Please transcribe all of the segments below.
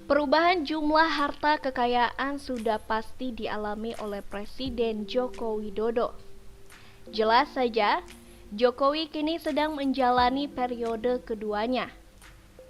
Perubahan jumlah harta kekayaan sudah pasti dialami oleh Presiden Joko Widodo. Jelas saja, Jokowi kini sedang menjalani periode keduanya.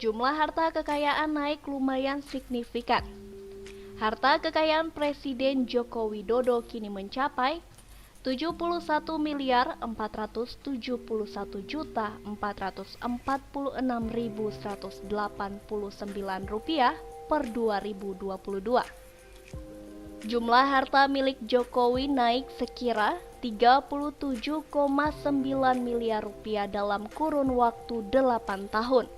Jumlah harta kekayaan naik lumayan signifikan. Harta kekayaan Presiden Joko Widodo kini mencapai 71.471.446.189 rupiah per 2022. Jumlah harta milik Jokowi naik sekira 37,9 miliar rupiah dalam kurun waktu 8 tahun.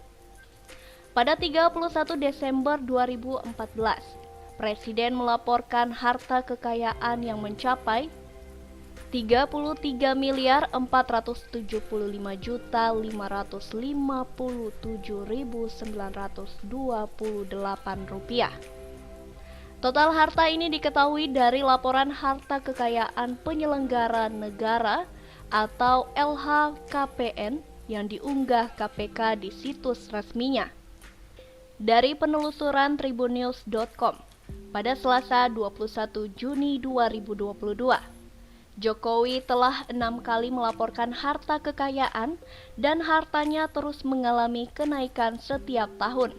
Pada 31 Desember 2014, Presiden melaporkan harta kekayaan yang mencapai 33.455.557.928 rupiah. Total harta ini diketahui dari laporan harta kekayaan penyelenggara negara atau LHKPN yang diunggah KPK di situs resminya. Dari penelusuran tribunnews.com pada Selasa 21 Juni 2022, Jokowi telah 6 kali melaporkan harta kekayaan dan hartanya terus mengalami kenaikan setiap tahun.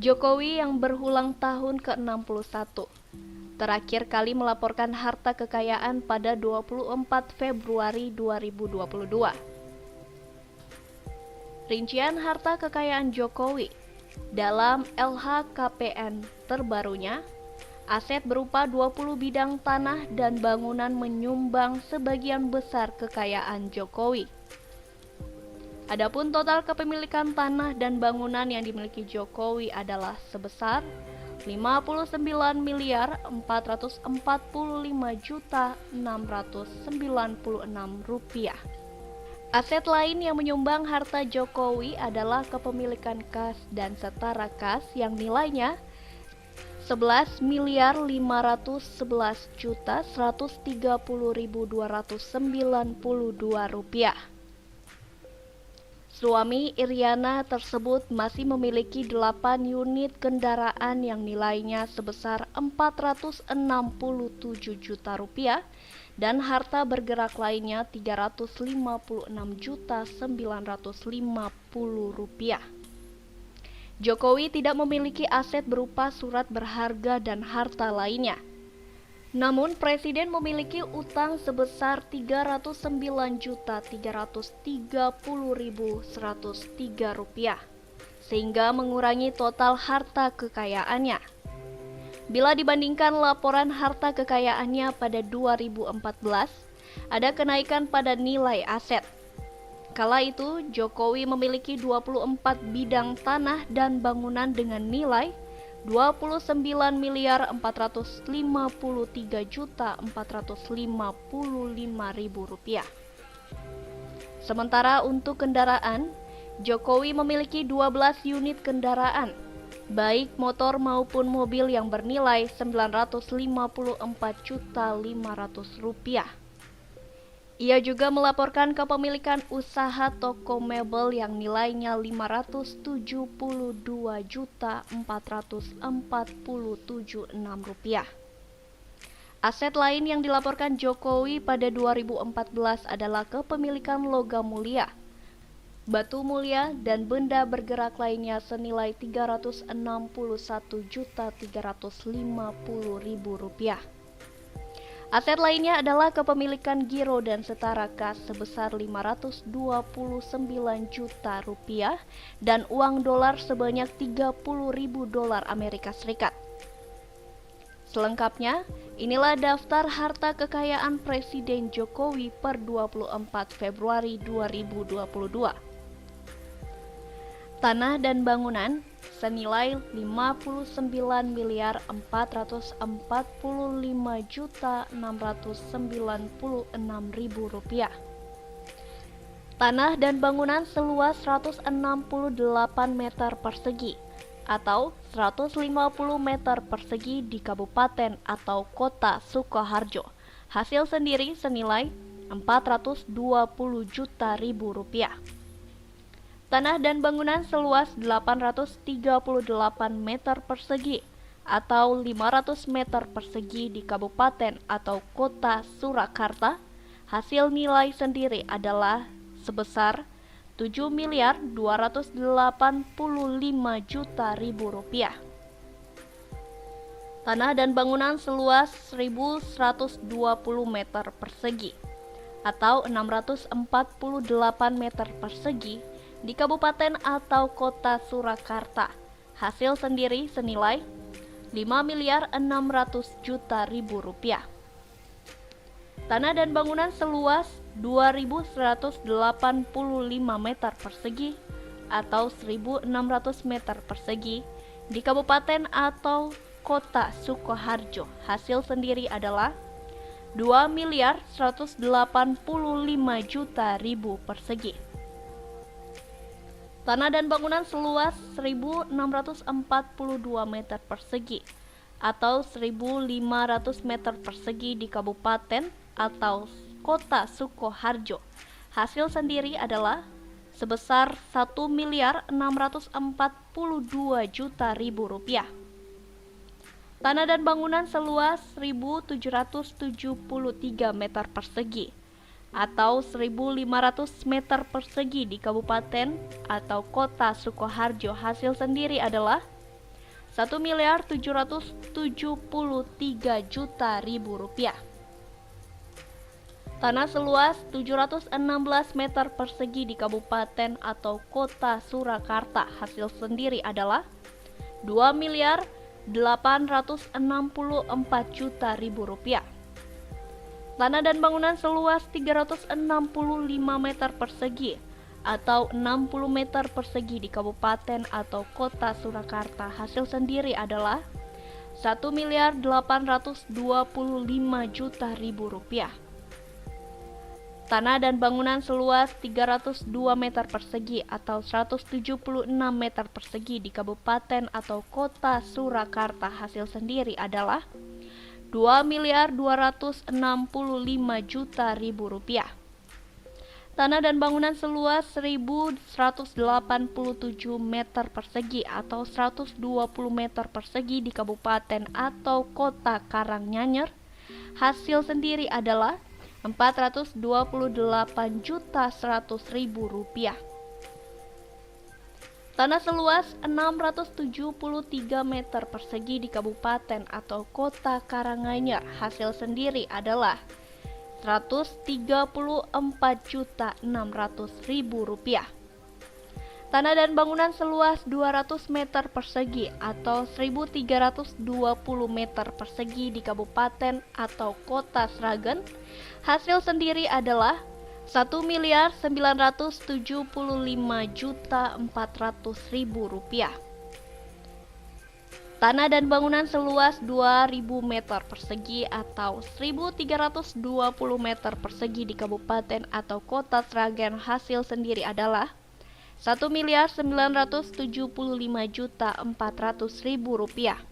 Jokowi yang berulang tahun ke-61 terakhir kali melaporkan harta kekayaan pada 24 Februari 2022. Rincian harta kekayaan Jokowi dalam LHKPN terbarunya, aset berupa 20 bidang tanah dan bangunan menyumbang sebagian besar kekayaan Jokowi. Adapun total kepemilikan tanah dan bangunan yang dimiliki Jokowi adalah sebesar 59.445.696 rupiah. Aset lain yang menyumbang harta Jokowi adalah kepemilikan kas dan setara kas yang nilainya 11.111.130.292 rupiah. Suami Iriana tersebut masih memiliki 8 unit kendaraan yang nilainya sebesar 467 juta rupiah dan harta bergerak lainnya 356.950 rupiah. Jokowi tidak memiliki aset berupa surat berharga dan harta lainnya. Namun Presiden memiliki utang sebesar 309.330.103 rupiah, sehingga mengurangi total harta kekayaannya. Bila dibandingkan laporan harta kekayaannya pada 2014, ada kenaikan pada nilai aset. Kala itu, Jokowi memiliki 24 bidang tanah dan bangunan dengan nilai 29.453.455.000 rupiah. Sementara untuk kendaraan, Jokowi memiliki 12 unit kendaraan, baik motor maupun mobil yang bernilai 954.500.000 rupiah. Ia juga melaporkan kepemilikan usaha toko mebel yang nilainya 572.447.600 rupiah. Aset lain yang dilaporkan Jokowi pada 2014 adalah kepemilikan logam mulia, batu mulia, dan benda bergerak lainnya senilai 361.350.000 rupiah. Aset lainnya adalah kepemilikan giro dan setara kas sebesar 529 juta rupiah dan uang dolar sebanyak 30.000 dolar Amerika Serikat. Selengkapnya, inilah daftar harta kekayaan Presiden Jokowi per 24 Februari 2022. Tanah dan bangunan senilai 59.445.696.000 rupiah. Tanah dan bangunan seluas 168 meter persegi atau 150 meter persegi di kabupaten atau kota Sukoharjo. Hasil sendiri senilai 420 juta ribu rupiah. Tanah dan bangunan seluas 838 meter persegi atau 500 meter persegi di kabupaten atau kota Surakarta, hasil nilai sendiri adalah sebesar 7.285.000.000 rupiah. Tanah dan bangunan seluas 1.120 meter persegi atau 648 meter persegi di kabupaten atau kota Surakarta, hasil sendiri senilai 5.600.000.000 rupiah. Tanah dan bangunan seluas 2.185 meter persegi atau 1.600 meter persegi di kabupaten atau kota Sukoharjo, hasil sendiri adalah 2.185.000.000 persegi. Tanah dan bangunan seluas 1.642 meter persegi atau 1.500 meter persegi di kabupaten atau kota Sukoharjo, hasil sendiri adalah sebesar 1.642.000.000 rupiah. Tanah dan bangunan seluas 1.773 meter persegi atau 1.500 meter persegi di kabupaten atau kota Sukoharjo, hasil sendiri adalah 1.773.000.000 rupiah. Tanah seluas 716 meter persegi di kabupaten atau kota Surakarta, hasil sendiri adalah 2.864.000.000 rupiah. Tanah dan bangunan seluas 365 meter persegi atau 60 meter persegi di kabupaten atau kota Surakarta, hasil sendiri adalah 1.825.000.000 rupiah. Tanah dan bangunan seluas 302 meter persegi atau 176 meter persegi di kabupaten atau kota Surakarta, hasil sendiri adalah 2.265.000.000 rupiah. Tanah dan bangunan seluas 1.187 meter persegi atau 120 meter persegi di kabupaten atau kota Karanganyar, hasil sendiri adalah 428.100.000 rupiah. Tanah seluas 673 meter persegi di kabupaten atau kota Karanganyar, hasil sendiri adalah 134.600.000 rupiah. Tanah dan bangunan seluas 200 meter persegi atau 1.320 meter persegi di kabupaten atau kota Sragen, hasil sendiri adalah 1.975.400.000 rupiah. Tanah dan bangunan seluas 2.000 meter persegi atau 1.320 meter persegi di kabupaten atau kota Sragen, hasil sendiri adalah 1.975.400.000 rupiah.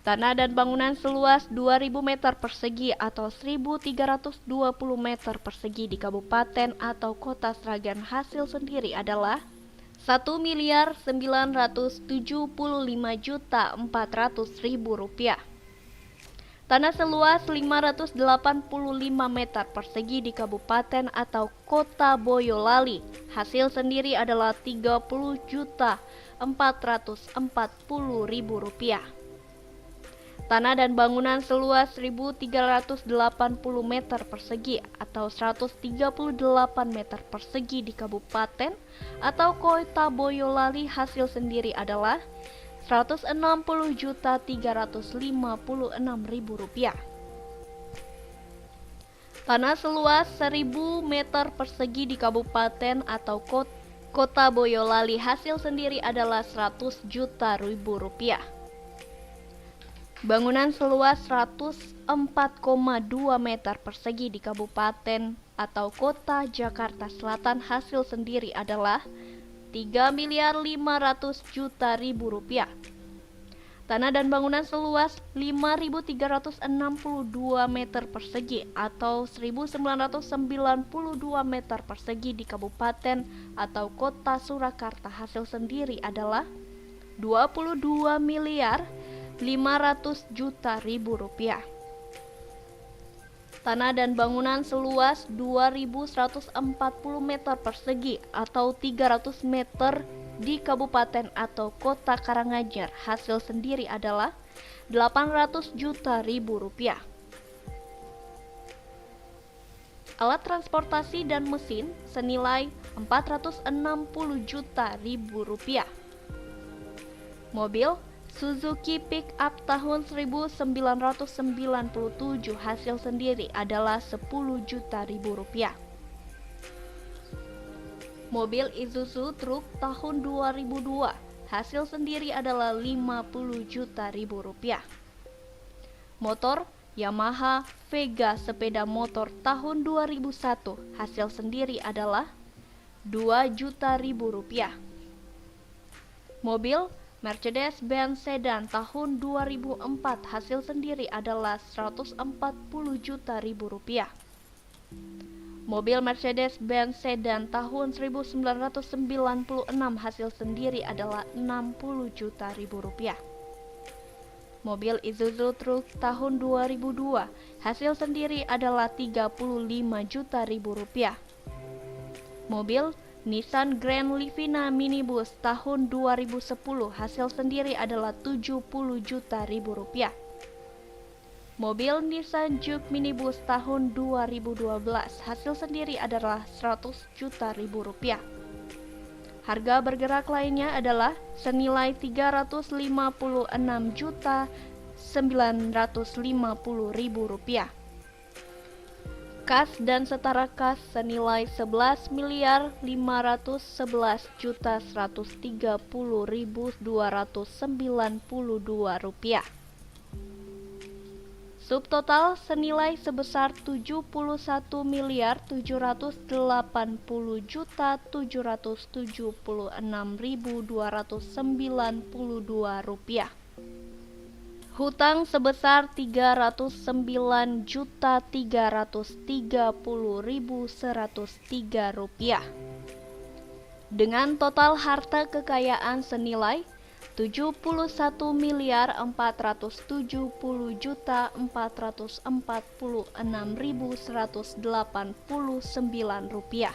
Tanah dan bangunan seluas 2.000 meter persegi atau 1.320 meter persegi di kabupaten atau kota Sragen, hasil sendiri adalah 1.975.400.000 rupiah. Tanah seluas 585 meter persegi di kabupaten atau kota Boyolali, hasil sendiri adalah 30.440.000 rupiah. Tanah dan bangunan seluas 1.380 meter persegi atau 138 meter persegi di kabupaten atau kota Boyolali, hasil sendiri adalah 160.356.000 rupiah. Tanah seluas 1.000 meter persegi di kabupaten atau kota Boyolali, hasil sendiri adalah 100 juta rupiah. Bangunan seluas 104,2 meter persegi di kabupaten atau kota Jakarta Selatan, hasil sendiri adalah 3.500.000.000 rupiah. Tanah dan bangunan seluas 5.362 meter persegi atau 1.992 meter persegi di kabupaten atau kota Surakarta hasil sendiri adalah 22 miliar 500 juta ribu rupiah. Tanah dan bangunan seluas 2.140 meter persegi atau 300 meter di kabupaten atau kota Karanganyar hasil sendiri adalah 800 juta ribu rupiah. Alat transportasi dan mesin senilai 460 juta ribu rupiah. Mobil Suzuki Pick-up tahun 1997 hasil sendiri adalah 10 juta ribu rupiah. Mobil Isuzu Truk tahun 2002 hasil sendiri adalah 50 juta ribu rupiah. Motor Yamaha Vega sepeda motor tahun 2001 hasil sendiri adalah 2 juta ribu rupiah. Mobil Mercedes-Benz Sedan tahun 2004 hasil sendiri adalah 140 juta ribu rupiah. Mobil Mercedes-Benz Sedan tahun 1996 hasil sendiri adalah 60 juta ribu rupiah. Mobil Isuzu Truk tahun 2002 hasil sendiri adalah 35 juta ribu rupiah. Mobil Nissan Grand Livina Minibus tahun 2010 hasil sendiri adalah 70 juta ribu rupiah. Mobil Nissan Juke Minibus tahun 2012 hasil sendiri adalah 100 juta ribu rupiah. Harga bergerak lainnya adalah senilai 356 juta 950 ribu rupiah. Kas dan setara kas senilai 11 miliar 511 juta 130 ribu 292 rupiah. Subtotal senilai sebesar 71 miliar 780 juta 776 ribu 292 rupiah. Hutang sebesar 309 juta 330 ribu 103 rupiah. Dengan total harta kekayaan senilai 71 miliar 470 juta 446 ribu 189 rupiah.